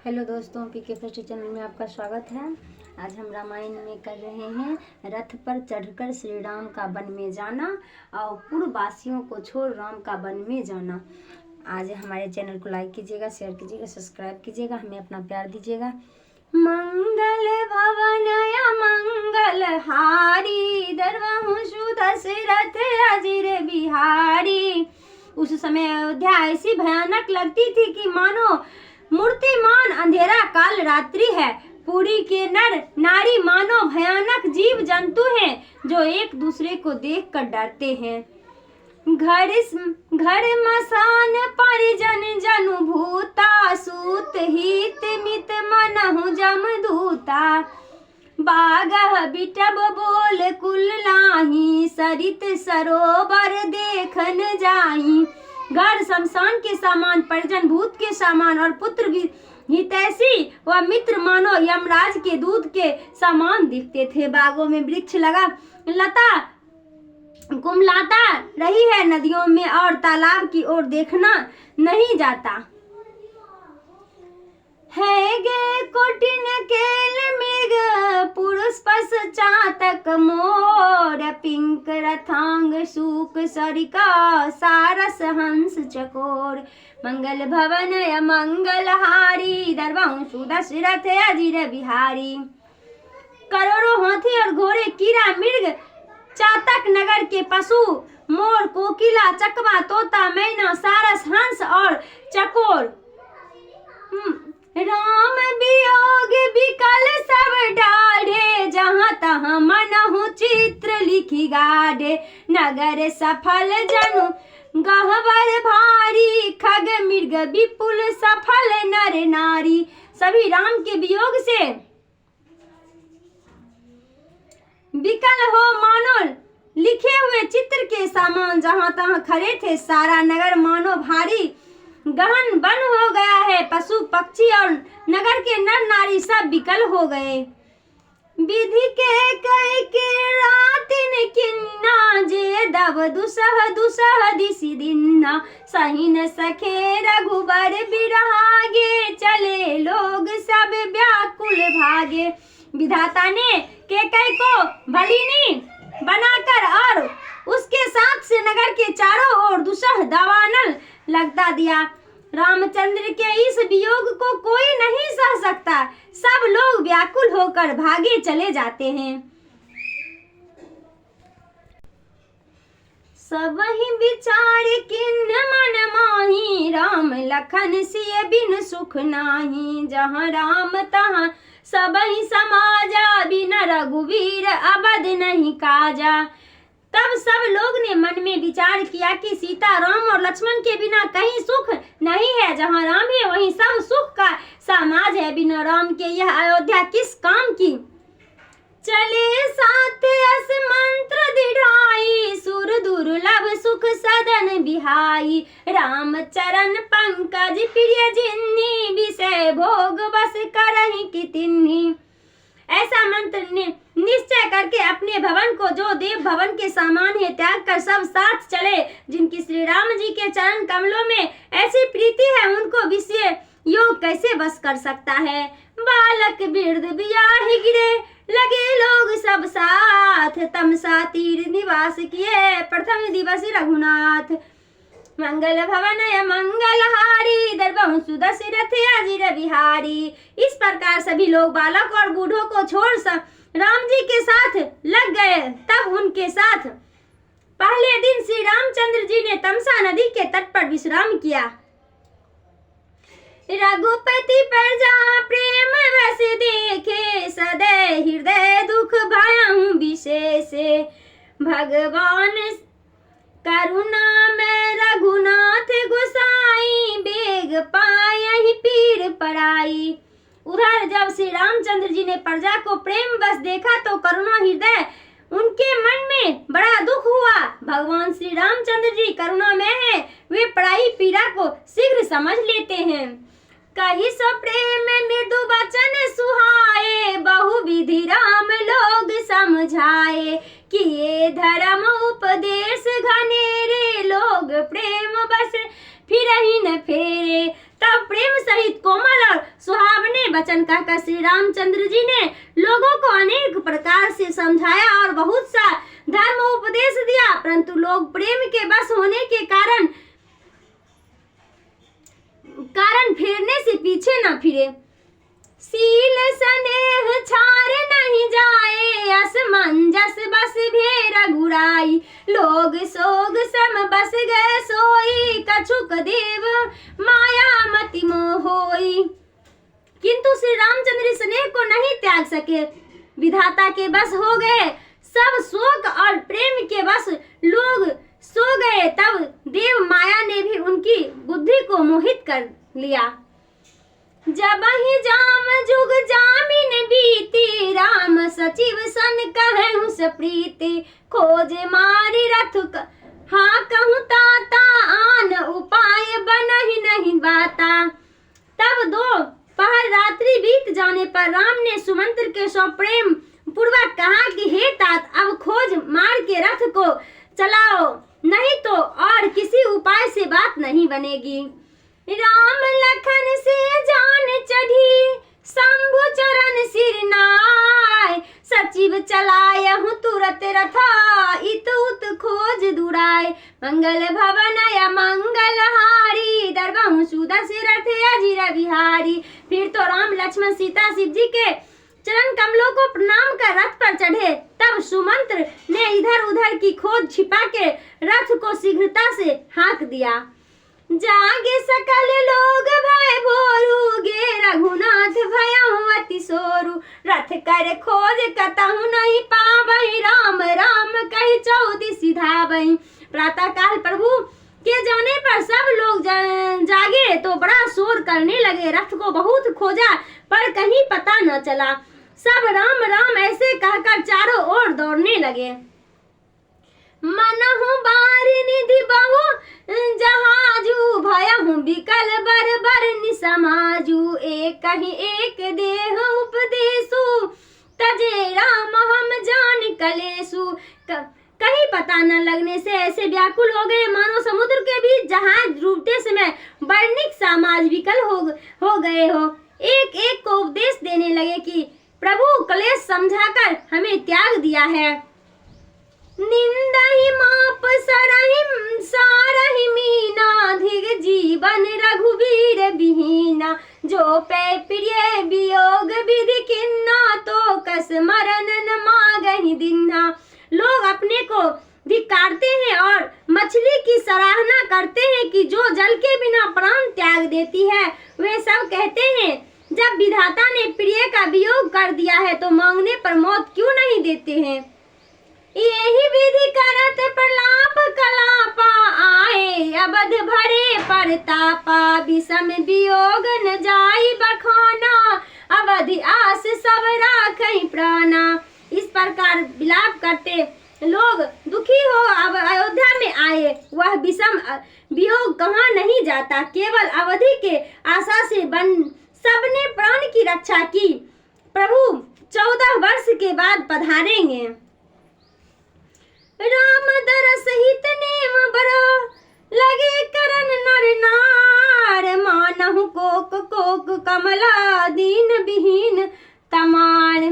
Hello दोस्तों, पीके first channel में आपका स्वागत है। आज हम रामायण में कर रहे हैं रथ पर चढ़कर श्री राम का वन में जाना और पूर्ववासियों को छोड़ राम का वन में जाना। आज हमारे चैनल को लाइक कीजिएगा, शेयर कीजिएगा, सब्सक्राइब कीजिएगा, हमें अपना प्यार दीजिएगा। मंगल भवन मंगल हारी दरवहु दशरथ अजिर बिहारी। उस समय अयोध्या ऐसी भयानक लगती थी कि मानो मूर्तिमान अंधेरा काल रात्रि है। पुरी के नर नारी मानो भयानक जीव जंतु हैं जो एक दूसरे को देखकर डरते हैं। घर मसान परिजन जनु भूता सूत हित मित मनहु जमदूता। बागह बिटब बोल कुल लाही सरित सरोवर देखन जाई। घर शमशान के समान, परिजन भूत के समान और पुत्र हितैषी व मित्र मानो यमराज के दूध के समान दिखते थे। बागों में वृक्ष लगा लता कुमलाता रही है, नदियों में और तालाब की ओर देखना नहीं जाता है। गे कोटिन केल मृग पुरुष पस चातक मोर। पिंक रथांग सूक सरिका सारस हंस चकोर। मंगल भवन मंगल हारी दरवहु दशरथ अजिर बिहारी। करोड़ों हाथी और घोड़े, कीड़ा मृग, चातक नगर के पशु, मोर, कोकिला, चकवा, तोता, मैना, सारस, हंस और चकोर। राम वियोग विकल सब डाढ़े, जहाँ तहाँ मनहु चित्र लिखी गाढ़े। नगर सफल जनु गहवर भारी, खग मृग विपुल सफल नर नारी। सभी राम के वियोग से विकल हो मानो लिखे हुए चित्र के समान, जहाँ तहाँ खड़े थे। सारा नगर मानो भारी गहन वन हो गया है। पशु पक्षी और नगर के नर नारी सब विकल हो गए। विधि के कई के रातिन किन्ना, जे दब दुसह दुसह दिसि दिन्ना। सही न सखे रघुबर बिरहागे, चले लोग सब व्याकुल भागे। विधाता ने केकई को भलिनी बनाकर और उसके साथ से नगर के चारों ओर दुसह दावानल लगता दिया। रामचंद्र के इस वियोग को कोई नहीं सह सकता। सब लोग व्याकुल होकर भागे चले जाते हैं। सबहि विचार किन्न मन माही, राम लखन सिय बिन सुख नाही। जहाँ राम तहाँ सबहि समाजा, बिन रघुवीर अवध नहीं काजा। तब सब लोग ने मन में विचार किया कि सीता, राम और लक्ष्मण के बिना कहीं सुख नहीं है। जहाँ राम है वहीं सब सुख का समाज है। बिना राम के यह अयोध्या किस काम की। चले साथ अस मंत्र दिढ़ाई, सुर दुर्लभ सुख सदन बिहाई। राम चरण पंकज प्रिय जिन्नी, विषय भोग बस करहि की तिन्ही। ऐसा मंत्र ने निश्चय करके अपने भवन को, जो देव भवन के समान है, त्याग कर सब साथ चले। जिनकी श्री राम जी के चरण कमलों में ऐसी प्रीति है, उनको विषय योग कैसे बस कर सकता है। बालक वृद्ध बियाहि गिरे, लगे लोग सब साथ। तमसा तीर निवास किए, प्रथम दिवस रघुनाथ। मंगल भवन मंगल हारी दरवहु दशरथ अजिर बिहारी। इस प्रकार सभी लोग बालक और बूढ़ों को छोड़ राम जी के साथ लग गए। तब उनके साथ पहले दिन श्री रामचंद्र जी ने तमसा नदी के तट पर विश्राम किया। रघुपति पर जहाँ प्रेम बस देखे, सदै हृदय दुख भयहु विशेष। भगवान करुणा में रघुनाथ गोसाई, बेग पायहि पीर पराई। उधर जब श्री रामचंद्र जी ने प्रजा को प्रेम बस देखा तो करुणा हृदय उनके मन में बड़ा दुख हुआ। भगवान श्री रामचंद्र जी करुणा में है, वे पराई पीड़ा को शीघ्र समझ लेते हैं। कही सो प्रेम मृदु वचन सुहाए, बहु विधि राम लोग समझाए। किए धर्म उपदेश घनेरे, लोग प्रेम बस फिर ही न फेरे। तब प्रेम सहित कोमल और सुहावना वचन कहकर श्री रामचंद्र जी ने लोगों को अनेक प्रकार से समझाया और बहुत सा धर्म उपदेश दिया, परंतु लोग प्रेम के बस होने के कारण फिरने से पीछे न फिरे। सील स्नेह छार नहीं जाए, असमंजस बस भेर घुराई, लोग सोग सम बस गए सोई, कछुक देव माया मति मोह होई। किंतु श्री रामचंद्र स्नेह को नहीं त्याग सके, विधाता के बस हो गए, सब शोक और प्रेम के बस लोग सो गए। तब देव माया ने भी उनकी बुद्धि को मोहित कर लिया। जब ही जाम जुग जामिन बीती, राम सचिव सन कहूँ सप्रीति, खोज मारी रथ हाँ कहूँ ताता, आन उपाय बनहि नहीं बाता। तब दो पहर रात्रि बीत जाने पर राम ने सुमंत्र के सौ प्रेम पूर्वक कहा कि हे तात, अब खोज मार के रथ को चलाओ, नहीं तो और किसी उपाय से बात नहीं बनेगी। राम लखन से जान चढ़ी, शंभु चरण सिर नाय, सचिव चलाय हूँ तुरत रथा, इत उत खोज दुराय, मंगल भवन या मंगल हारी, दरबाहु सुदशरथ अजिर बिहारी। फिर तो राम लक्ष्मण सीता शिव जी के चरण कमलों को प्रणाम कर रथ पर चढ़े। तब सुमंत्र ने इधर उधर की खोज छिपा के रथ को शीघ्रता से हाँक दिया। जागे सकल लोग भय भोरू, गे रघुनाथ भयउ अति सोरू, रथ कर खोज कतहु नहीं पावई, राम राम कहि चौदिसि धावई। प्रातः काल प्रभु के जाने पर सब लोग जागे तो बड़ा शोर करने लगे। रथ को बहुत खोजा पर कहीं पता न चला। सब राम राम ऐसे कहकर चारों ओर दौड़ने लगे। मनहु बारि निधि बहु जहाजू, भयहु बिकल बर बर निसमाजू, एक ही एक देह उपदेशु, तजे राम हम जान कलेसु। कहीं पता न लगने से ऐसे व्याकुल हो गए मानो समुद्र के बीच जहाज डूबते समय वर्णिक समाज विकल हो गए हो। एक एक को उपदेश देने लगे कि प्रभु क्लेश समझाकर हमें त्याग दिया है। निंदहि माप सारहि मीना, धिग जीवन रघुवीर बिहीना, जो पै प्रिय वियोग विधि किन्ना, तो कस मरण न मागहि दिन्हा। लोग अपने को धिक्कारते हैं और मछली की सराहना करते हैं कि जो जल के बिना प्राण त्याग देती है। वे सब कहते हैं जब विधाता ने प्रिय का वियोग कर दिया है तो मांगने पर मौत क्यों नहीं देते हैं। यही विधि करत प्रलाप कलापा, आए अबध भरे परतापा, विषम वियोग न जाई बखाना, अवधि आस सब राखई प्राणा। इस प्रकार विलाप करते लोग दुखी हो अब अयोध्या में आए। वह विषम वियोग कहाँ नहीं जाता, केवल अवधि के आशा से सबने प्राण की रक्षा की। प्रभु 14 वर्ष के बाद पधारेंगे। राम दरस हित नेम बरो, लगे करन नर नार, मानहु कोक कोक कमला, दीन विहीन तमार।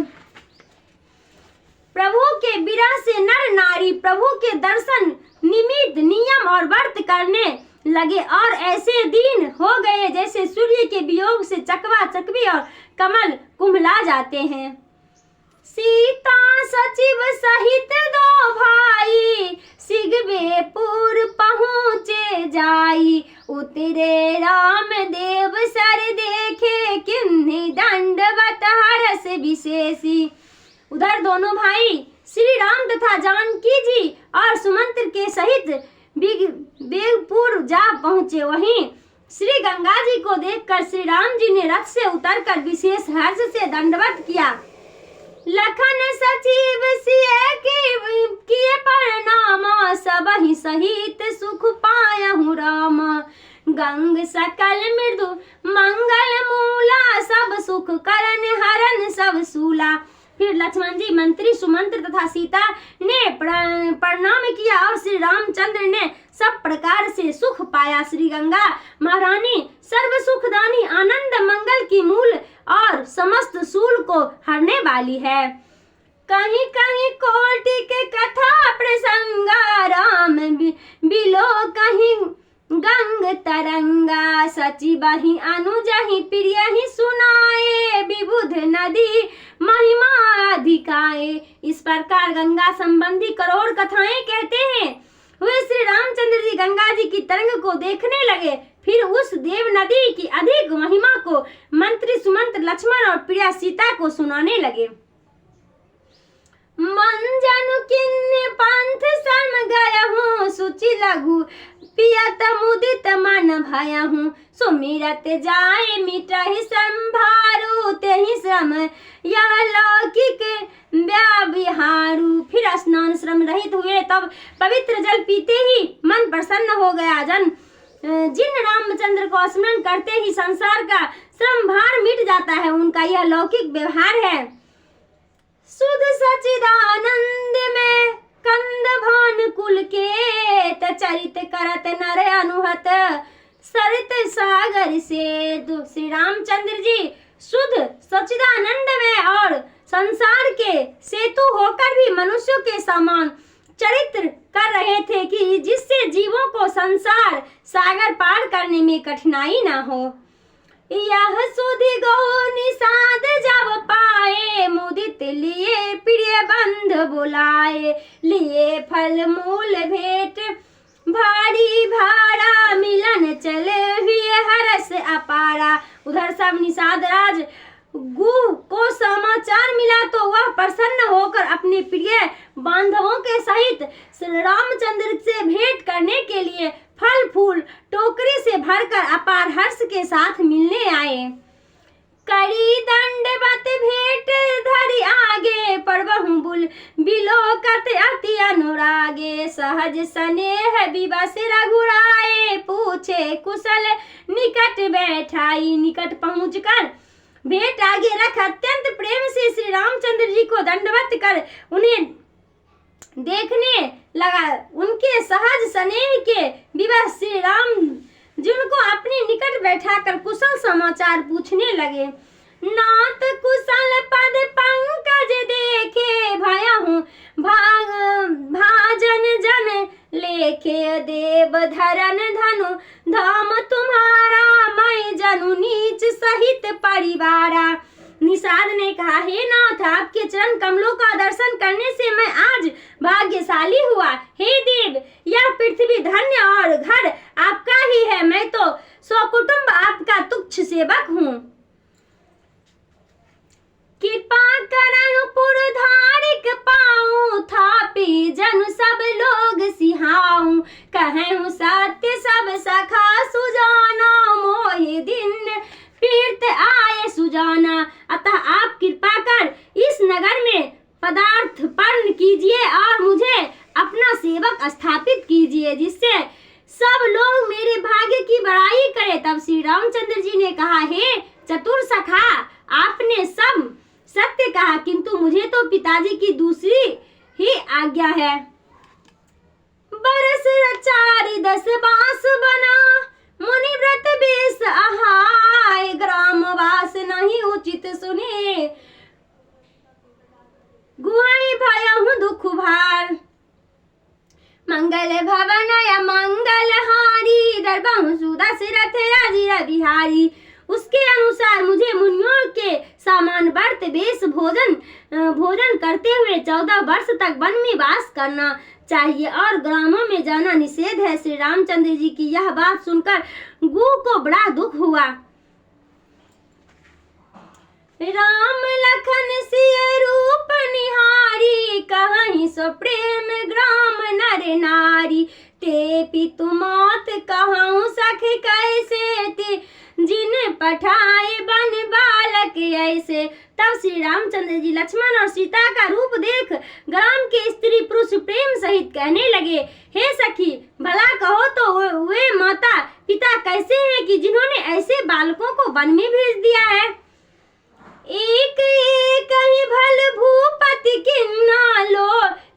प्रभु के विरह से नर नारी प्रभु के दर्शन निमित्त नियम और व्रत करने लगे और ऐसे दिन हो गए जैसे सूर्य के वियोग से चकवा चकवी और कमल कुम्भला जाते हैं। सीता सचिव सहित दो भाई, सिगवेपुर पहुँचे जाई, उतरे राम देव सर देखे, किन्हीं दंडवत हरस विशेषी। उधर दोनों भाई श्री राम तथा जानकी जी और सुमंत्र के सहित बेगपुर जा पहुँचे। वहीं श्री गंगा जी को देखकर श्री राम जी ने रथ से उतरकर विशेष हर्ष से दंडवत किया। लखन सचिव सिय किए प्रणाम, सबहि सहित सुख पायहु राम, गंग सकल मृदु मंगल मूला, सब सुख करन हरन सब सूला। फिर लक्ष्मण जी, मंत्री, सुमंत्र तथा सीता ने प्रणाम किया और श्री रामचंद्र ने सब प्रकार से सुख पाया। श्री गंगा महारानी सर्व सुखदानी, आनंद मंगल की मूल और समस्त सूल को हरने वाली है। कहीं कहीं कोटि के कथा प्रसंगा, राम बिलो कहीं गंग तरंगा। सची बही अनुजहि प्रिय ही सुनाए, विबुध नदी महिमा अधिकाए। इस प्रकार गंगा संबंधी करोड़ कथाएं कहते हैं। वे श्री रामचंद्र जी गंगा जी की तरंग को देखने लगे, फिर उस देव नदी की अधिक महिमा को मंत्री सुमंत्र लक्ष्मण और प्रिया सीता को सुनाने लगे। मन जनु किन्ने पंथ सम गया हूँ, सुचि लघु पियत मुदित मन भया हूँ। सुमिरत जाए मिटहि संभारू, तेहि श्रम यह लौकिक व्याविहारू। फिर स्नान श्रम रहित हुए, तब पवित्र जल पीते ही मन प्रसन्न हो गया। जिन रामचंद्र को स्मरण करते ही संसार का श्रम भार मिट जाता है, उनका यह लौकिक व्यवहार है। सुध सचिदानंद में कंद भान कुल के, चरित करत नर अनुहत सरित सागर से। श्री रामचंद्र जी शुद्ध सचिदानंद में और संसार के सेतु होकर भी मनुष्यों के समान चरित्र कर रहे थे, कि जिससे जीवों को संसार सागर पार करने में कठिनाई न हो। यह सुधि गो निषाद जब पाए, मुदित लिए प्रिय बंध बुलाए। लिए फल मूल भेंट भारी भारा, मिलन चले हुए हरस अपारा। उधर सब निषाद राज गु को समाचार मिला तो वह प्रसन्न होकर अपने प्रिय बांधवों के सहित श्री रामचंद्र से भेंट करने के लिए फल फूल टोकरी से भरकर अपार हर्ष के साथ मिलने आए। करी दंडवत भेंट धरि आगे, पड़बहु बुल बिलोकत अति अनुरागे। सहज स्नेह विवश रघुराए, पूछे कुशल निकट बैठाई। निकट पहुंचकर भेंट आगे रख अत्यंत प्रेम से श्री रामचंद्र जी को दंडवत कर उन्हें देखने लगा। उनके सहज स्नेह के विवश श्री राम जिनको अपने निकट बैठाकर कुशल समाचार पूछने लगे। नाथ कुशल पद पंकज देखे, भया हूँ भाजन जन लेखे। देव धरन धनु धाम तुम्हारा, मैं जनु नीच सहित परिवारा। निषाद ने कहा, हे नाथ, आपके चरण कमलों का दर्शन करने से मैं आज भाग्यशाली हुआ। हे देव, यह पृथ्वी धन्य और घर आपका ही है। मैं तो स्वकुटुंब आपका तुच्छ सेवक हूँ। कृपा करहु पुरधारिक पाऊं, थापी जन सब लोग सिहाऊं। कहूँ सत्य सब सखा सुजाना, मोहि दिन पीड़ित आए सुजाना। अतः आप कृपा कर इस नगर में पदार्पण कीजिए और मुझे अपना सेवक स्थापित कीजिए, जिससे सब लोग मेरे भाग्य की बड़ाई करें। तब श्री रामचंद्र जी ने कहा, हे चतुर सखा, आपने सब सत्य कहा, किंतु मुझे तो पिताजी की दूसरी ही आज्ञा है। बरस चारि 10 बांस बना, मुनि व्रत 20 आहाय। ग्रामवास नहीं उचित सुने, गुहाई भयहु दुख भार। मंगल भवन मंगल हारी, दरबाहु सुदशरथ अजिर बिहारी। उसके अनुसार मुझे मुनियों के समान व्रत वेश भोजन करते हुए 14 वर्ष तक वन में वास करना चाहिए और ग्रामों में जाना निषेध है। श्री रामचंद्र जी की यह बात सुनकर गु को बड़ा दुख हुआ। राम लखन सिय रूप निहारी, कहीं सो प्रेम ग्राम नर नारी। ते पितु मात कहूँ सख कैसे, ते जिन पठाए बन बालक ऐसे। तब श्री रामचंद्र जी लक्ष्मण और सीता का रूप देख ग्राम के स्त्री पुरुष प्रेम सहित कहने लगे, हे सखी, भला कहो तो वे माता पिता कैसे हैं कि जिन्होंने ऐसे बालकों को वन में भेज दिया है। एक एक ही भल भूपति किन्ना,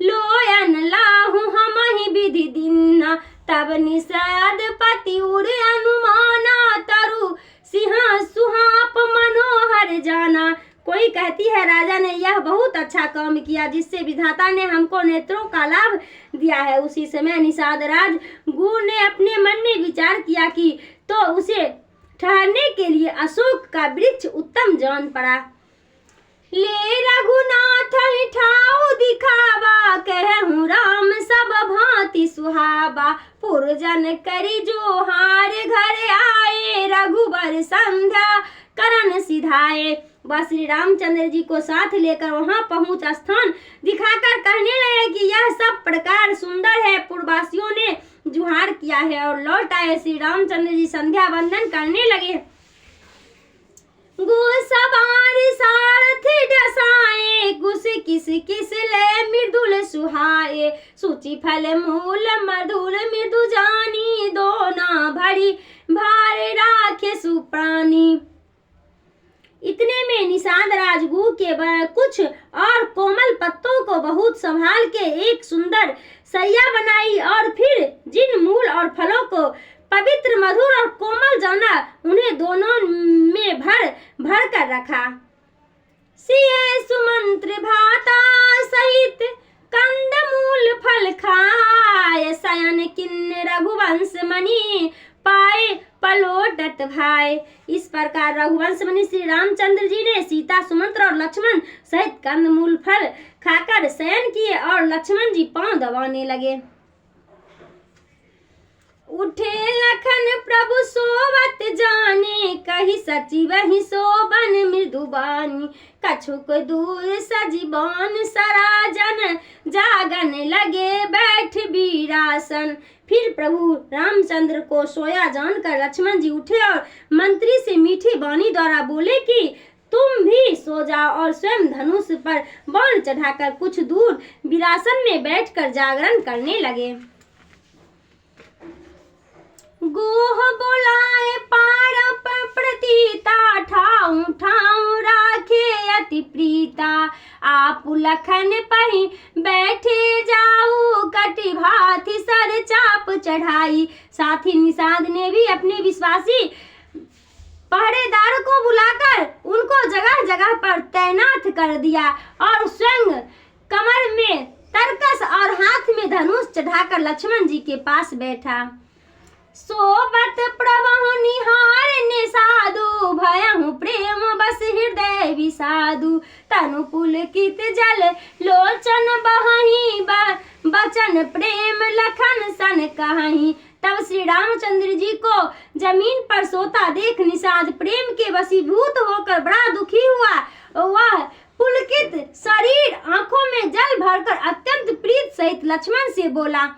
लोयन लाहू हम ही विधि दिन्ना। तब निषाद पति उड़ अनुमाना, तरु सिंहा सुहाप मनोहर जाना। कोई कहती है राजा ने यह बहुत अच्छा काम किया जिससे विधाता ने हमको नेत्रों का लाभ दिया है। उसी समय निषाद राज गुरु ने अपने मन में विचार किया कि तो उसे ठहरने के लिए अशोक का वृक्ष उत्तम जान पड़ा। ले रघुनाथ ठाऊ दिखावा, कहूँ राम सब भांति सुहावा। पुरजन करी जो हार घर आए, रघुबर संध्या करण सिधाए। वह श्री रामचंद्र जी को साथ लेकर वहां पहुंच स्थान दिखाकर कहने लगे कि यह सब प्रकार सुंदर है। पूर्ववासियों ने जुहार किया है और लौट आए। श्री रामचंद्र जी संध्या वंदन करने लगे। सवार सारथी डसाए, कुश किस किस ले मृदुल सुहाए। सूचि फल मूल मधुर मृदु जानी, दोना भरी भार राखे सुप्राणी। इतने में निषाद राजगुरु के कुछ और कोमल पत्तों को बहुत संभाल के एक सुंदर सैया बनाई और फिर जिन मूल और फलों को पवित्र मधुर और कोमल जाना उन्हें दोनों में भर कर रखा। सिए सुमंत्र भाता सहित कंद मूल फल खाए, शयन किन्न रघुवंश मणि पाए पलोटत भाई। इस प्रकार रघुवंश मणि श्री रामचंद्र जी ने सीता सुमंत्र और लक्ष्मण सहित कंद मूल फल खाकर शयन किए और लक्ष्मण जी पांव दबाने लगे। उठे लखन प्रभु सोवत जाने, कही सची वही सोबन मृदुबानी। कछुक दूर सजीबान सराजन, जागन लगे बैठ वीरासन। फिर प्रभु रामचंद्र को सोया जानकर लक्ष्मण जी उठे और मंत्री से मीठी वाणी द्वारा बोले कि तुम भी सो जाओ और स्वयं धनुष पर बाण चढ़ाकर कुछ दूर वीरासन में बैठकर जागरण करने लगे। गोह बोलाए पार प्रतीता, ठाऊ ठाऊ राखे अति प्रीता। आप लखन पही बैठे जाऊ, कटि भांति सर चाप चढ़ाई। साथ ही निषाद ने भी अपने विश्वासी पहरेदार को बुलाकर उनको जगह जगह पर तैनात कर दिया और स्वयं कमर में तरकस और हाथ में धनुष चढ़ाकर लक्ष्मण जी के पास बैठा। सोबत प्रभु निहार ने साधु, भयहु प्रेम बस हृदय विषादु। तनु पुलकित जल लोचन बहही, बचन प्रेम लखन सन कहीं। तब श्री रामचंद्र जी को जमीन पर सोता देख निषाद प्रेम के वशीभूत होकर बड़ा दुखी हुआ। वह पुलकित शरीर आंखों में जल भरकर अत्यंत प्रीत सहित लक्ष्मण से बोला।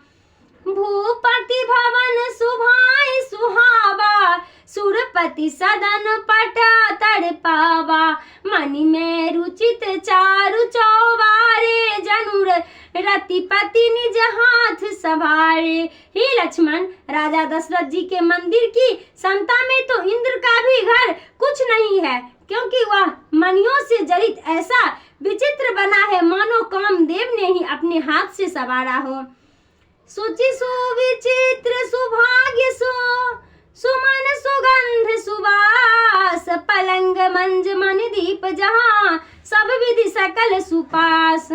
भूपति भवन सुभाय सुहावा, सुरपति सदन पटा तड़ पावा। मणि में रुचित चारु चौबारे, जनुर रतिपति निज हाथ सवारे। हे लक्ष्मण, राजा दशरथ जी के मंदिर की समता में तो इंद्र का भी घर कुछ नहीं है, क्योंकि वह मणियों से जड़ित ऐसा विचित्र बना है मानो कामदेव ने ही अपने हाथ से संवारा हो। सुचि सुविचित्र सुभाग्य सुमन सुगंध सुवास, पलंग मंज मन दीप जहाँ सब विधि सकल सुपास।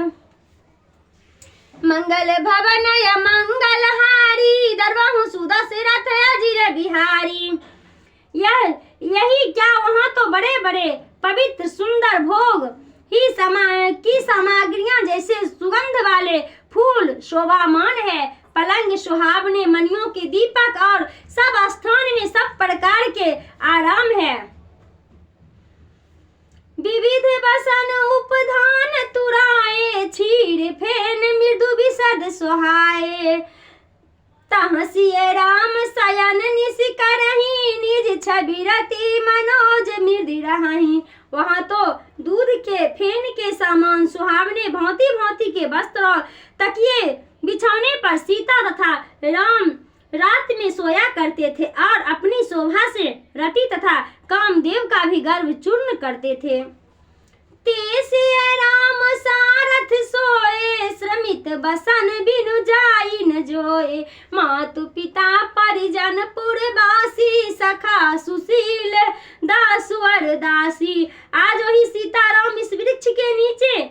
मंगल भवन या मंगल हारी, दरबाहु सुदशरथ अजिर बिहारी। यही क्या, वहाँ तो बड़े बड़े पवित्र सुंदर भोग ही सामग्रियां जैसे सुगंध वाले फूल शोभामान है। पलंग सुहावने मणियों के दीपक और सब स्थान में सब प्रकार के आराम है। विविध बसन उपधान तुराए, क्षीर फेन मृदु विशद सुहाए। तहसिए राम शयन निश करही, निज छवि रति मनोज मृदि रहाही। वहाँ तो दूध के फेन के सामान सुहावने भांति भांति के वस्त्र और तकिए बिछाने पर सीता तथा राम रात में सोया करते थे और अपनी शोभा से रति तथा कामदेव का भी गर्व चूर्ण करते थे। तेसिय राम सारथ सोए, श्रमित बसन बिनु जाई न जोए। मातु पिता परिजन पुरवासी, सखा सुशील दासवर दासी। आज वही सीताराम इस वृक्ष के नीचे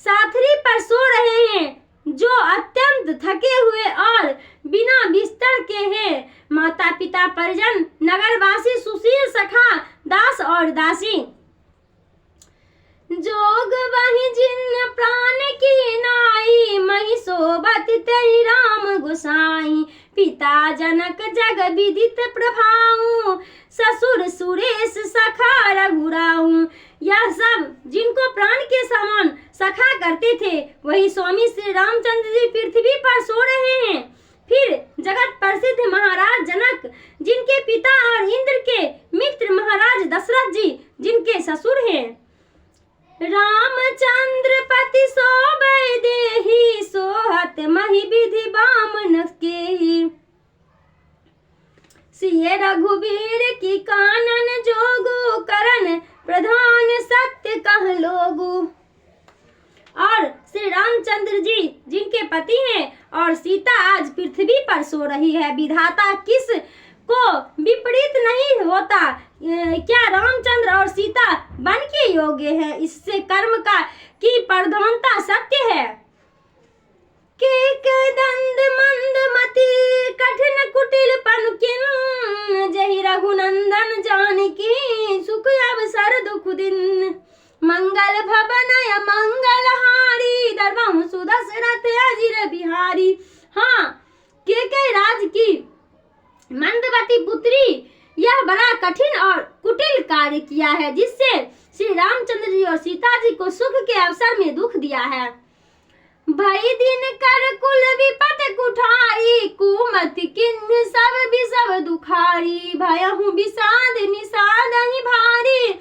साथरी पर सो रहे हैं, जो अत्यंत थके हुए और बिना बिस्तर के हैं। माता पिता परिजन नगरवासी सुशील सखा दास और दासी। जोग वही जिन प्राण की नाई, मही सोबत तहि राम गोसाई। पिता जनक जग विदित प्रभाऊ, ससुर सुरेश सखा रघुराऊ। यह सब जिनको प्राण के समान सखा करते थे, वही स्वामी श्री रामचंद्र जी पृथ्वी पर सो रहे हैं। फिर जगत प्रसिद्ध महाराज जनक, जिनके पिता और इंद्र के मित्र महाराज दशरथ जी, जिनके ससुर हैं। रामचंद्र पति सोबै देहि, सोहत महि विधि बामन केहि। सिय रघुवीर की कानन जोगु, करन प्रधान सत्य कह लोगु। और श्री रामचंद्र जी जिनके पति हैं और सीता आज पृथ्वी पर सो रही है। विधाता किस को विपरीत नहीं होता। क्या रामचंद्र और सीता बन के योग्य है। इससे कर्म का की प्रधानता सत्य है। के दंड मंद मति, कठिन कुटिल पनुकिन। जहि रघुनंदन जानकी, सुख अवसर दुख दिन। मंगल भवन मंगल हारी, दरबाहु सुदशरथ अजिर बिहारी। हाँ, के राज की मंदवती पुत्री यह बड़ा कठिन और कुटिल कार्य किया है, जिससे श्री रामचंद्र जी और सीता जी को सुख के अवसर में दुख दिया है। भई दिन कर कुल विपत कुठारी, कुमति किन्ह सब बिसव दुखारी। भयहु विषाद निषाद ही भारी,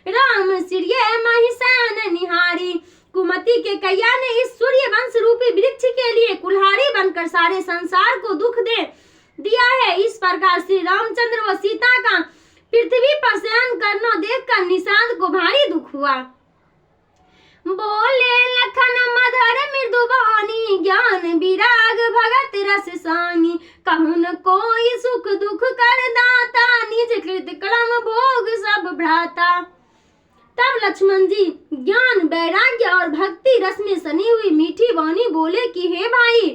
राम सिरिय महिषान निहारी। कुमति के कैया ने इस सूर्य वंश रूपी वृक्ष के लिए कुल्हाड़ी बनकर सारे संसार को दुख दे दिया है। इस प्रकार श्री रामचंद्र व सीता का पृथ्वी पर शयन करना देखकर निषाद को भारी दुख हुआ। बोले लखन मधुर मृदुबानी, ज्ञान विराग भगत रस सानी। कहूँ न कोई सुख दुख कर दाता, निज कृत क्रम भोग सब भ्राता। तब लक्ष्मण जी ज्ञान वैराग्य और भक्ति रस में सनी हुई मीठी वाणी बोले कि हे भाई,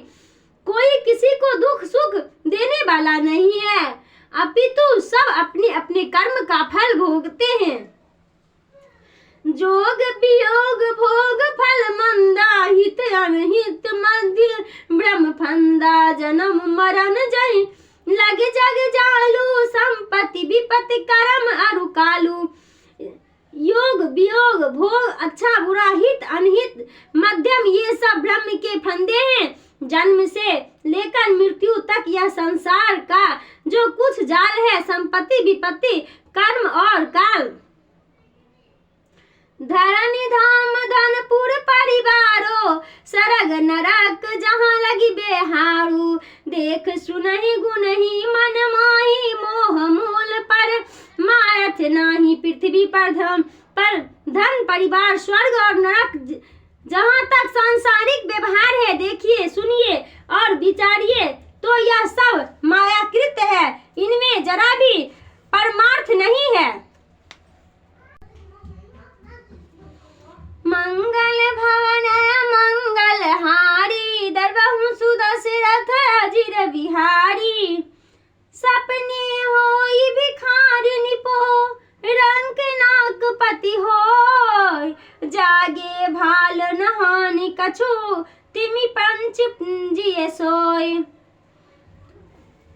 कोई किसी को दुख सुख देने वाला नहीं है, अपितु सब अपने अपने कर्म का फल भोगते हैं। जोग वियोग भोग फल मंदा, हित अनहित मध्य ब्रह्म फंदा। जन्म मरण जय लगे जग जालू, संपत्ति विपत्ति कर्म अरु कालू। योग वियोग भोग अच्छा बुरा हित अनहित मध्यम, ये सब ब्रह्म के फंदे हैं। जन्म से लेकर मृत्यु तक यह संसार का जो कुछ जाल है, संपत्ति विपत्ति कर्म और काल। धरनी धाम धनपुर परिवारो, सरग नरक जहाँ लगी बेहारू। देख सुनहि गुनहि मन माही, मोह मूल पर मायथ नाही। पृथ्वी पर धन परिवार स्वर्ग और नरक, जहाँ तक सांसारिक व्यवहार है, देखिए सुनिए और विचारिए तो यह सब मायाकृत है। इनमें जरा भी परमार्थ नहीं है। मंगल भवन मंगल हारी, दरबाहु सुदशरथ अजिर बिहारी। सपने होई भिखारी निपो, रंक नाक पति होय। जागे भाल नहानि कछु, तिमि पंच जिय सोय।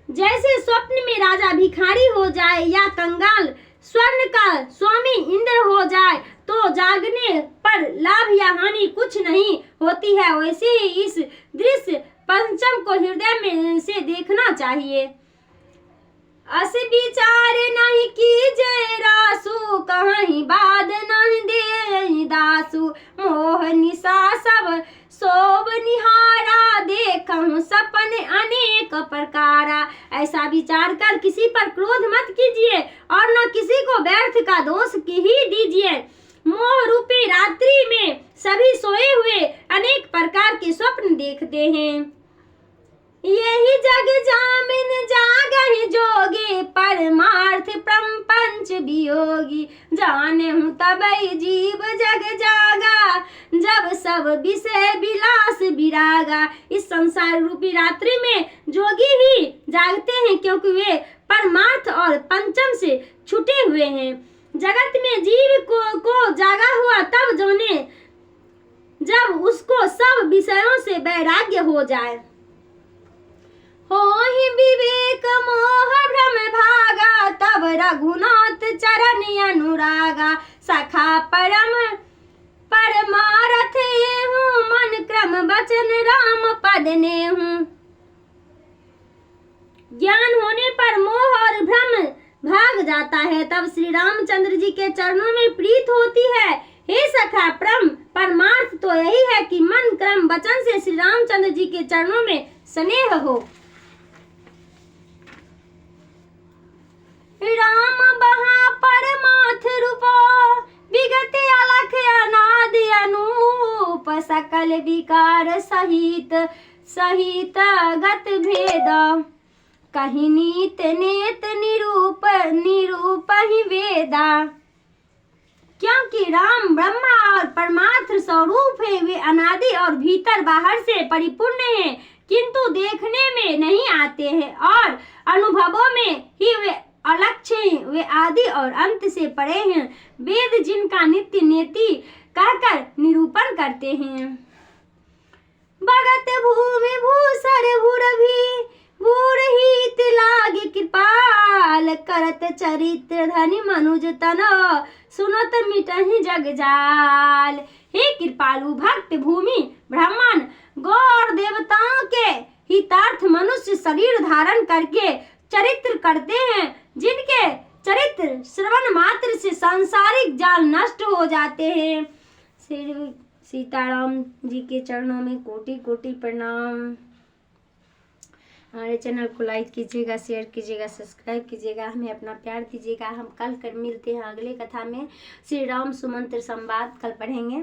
जैसे स्वप्न में राजा भिखारी हो जाए या कंगाल स्वर्ण का स्वामी इंद्र हो जाए, तो जागने पर लाभ या हानि कुछ नहीं होती है, वैसे ही इस दृश्य पंचम को हृदय में से देखना चाहिए। अस विचार नहीं कीजे रासु, कहीं बाद नहीं दे दासु। मोह निशा सब सोब निहारा, देखूं सपने अनेक प्रकारा। ऐसा विचार कर किसी पर क्रोध मत कीजिए और न किसी को व्यर्थ का दोष ही दीजिए। मोह रूपी रूपी रात्रि में सभी सोए हुए अनेक प्रकार के स्वप्न देखते हैं। यही जग जामिन जागहि जोगी, परमार्थ प्रपंच वियोगी। जाने हूँ तबई जीव जग जागा, जब सब विषय विलास विरागा। इस संसार रूपी रात्रि में जोगी ही जागते हैं, क्योंकि वे परमार्थ और पंचम से छूटे हुए हैं। जगत में जीव को जागा हुआ तब जाने, जब उसको सब विषयों से वैराग्य हो जाए। होहि विवेक मोह भ्रम भागा, तब रघुनाथ चरण अनुरागा। सखा परमारथ हूँ, मन क्रम वचन राम पद ने हूँ। ज्ञान होने पर मोह और भ्रम भाग जाता है, तब श्री रामचंद्र जी के चरणों में प्रीत होती है। हे सखा, परमार्थ तो यही है कि मन क्रम वचन से श्री रामचंद्र जी के चरणों में स्नेह हो। राम बहा परमार्थ रूपो, विगत अलख अनादि अनूप। सकल विकार सहित सहित गत भेद, कहीं नीत नेत निरूप ही वेदा। क्योंकि राम ब्रह्मा और परमार्थ स्वरूप है, वे अनादि और भीतर बाहर से परिपूर्ण हैं, किंतु देखने में नहीं आते हैं और अनुभवों में ही वे अलक्ष्य हैं। वे आदि और अंत से परे हैं। वेद जिनका नित्य नेति कहकर निरूपण करते हैं। भगत भूमि भूषण भूरहित लागे कृपाल, करत चरित्र धनि मनुज तन, सुनत मिटहि जग जाल। हे कृपालु भक्त, भूमि ब्राह्मण गौर देवताओं के हितार्थ मनुष्य शरीर धारण करके चरित्र करते हैं, जिनके चरित्र श्रवण मात्र से सांसारिक जाल नष्ट हो जाते हैं। श्री सीताराम जी के चरणों में कोटि कोटि प्रणाम। हमारे चैनल को लाइक कीजिएगा, शेयर कीजिएगा, सब्सक्राइब कीजिएगा, हमें अपना प्यार दीजिएगा। हम कल कर मिलते हैं अगले कथा में। श्री राम सुमंत्र संवाद कल पढ़ेंगे।